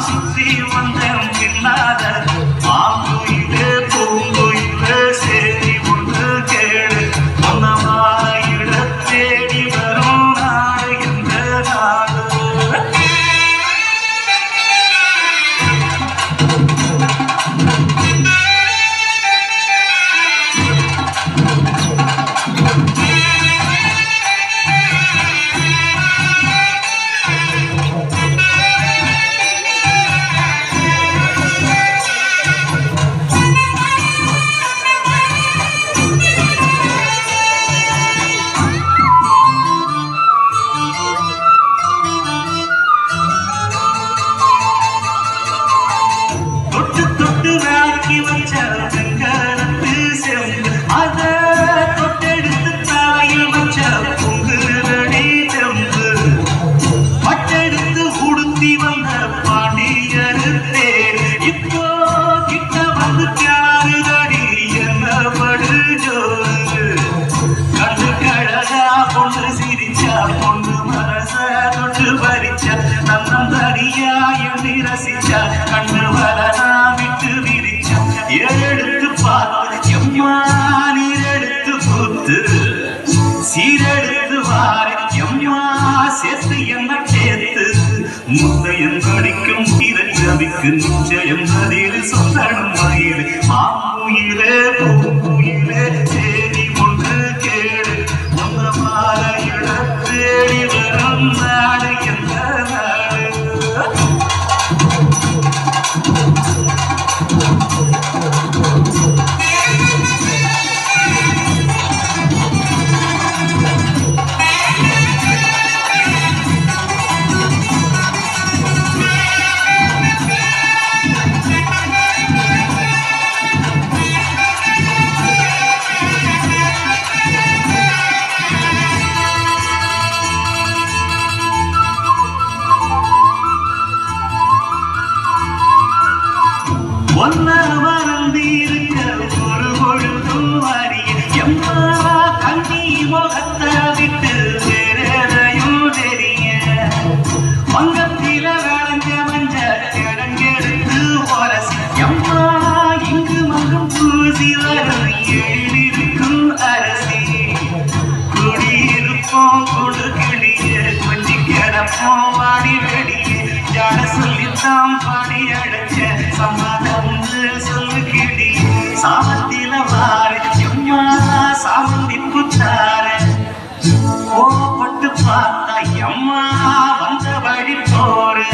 சுற்றி வந்தேன் பின்னால மாங்குயிலே பூங்குயிலே சேரி ஒன்று கேடு ஒன்னமாயிட தேடி வரும் நாடு என்ற நாடு கண்ணு வரனா விட்டு விரிச்சா எடுத்து பார்த்து எம்மா நீர் எடுத்து பூத்து சீரெடுத்து வார எம்மா சேர்த்து என்ன சேர்த்து முத்தையன் கடிக்கும் இரவிக்கு நிச்சயம் பதில் சொல்லணும் மயில் மாங்குயிலே பூங்குயிலே சேரி ஒன்று கேடு அந்த மாலையிட தேடி வரும் நாடு என்ற நாடு ஒன்ன மறந்திருக்க ஒரு பொழுதும் அறிய எம்மா கண்ணி முகத்தை விட்டு வேறெதையும் தெரிய வங்கத்தில விளைஞ்ச மஞ்ச கிழங்கெடுத்து உரசி எம்மா இங்கு மங்கும் பூசி வரும் எழிலிருக்கும் அரசி குடியிருப்போம் கொடுக்கிளிய கொஞ்சி கிடப்போம் வாடி வெளியே ஜட சொல்லித்தான் பாடி அடைச்ச சமாதம் சொல்லு கிளி சாமத்தில வாரு எம்மா சாமந்தி புத்தார கோபப்பட்டு பார்த்தா எம்மா வந்த வழி போரு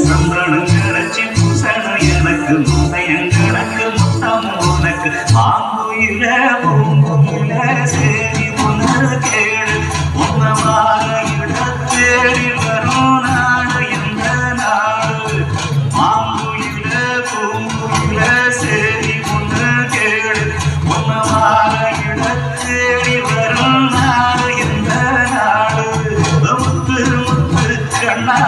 சந்தனம் கரைச்சி பூசணும் எனக்கு முத்தையங்களுக்கு முத்தம் உனக்கு மாங்குயில பூங்குயில சேரி ஒன்று கேடு ஒன்னமாக இட தேடி வரும் நாடு என்ற நாடு மாங்குயில பூங்குயில சேரி ஒன்று கேடு ஒன்னமாக இட தேடி வரும் நாடு என்ற நாடு முத்து முத்து கண்ணா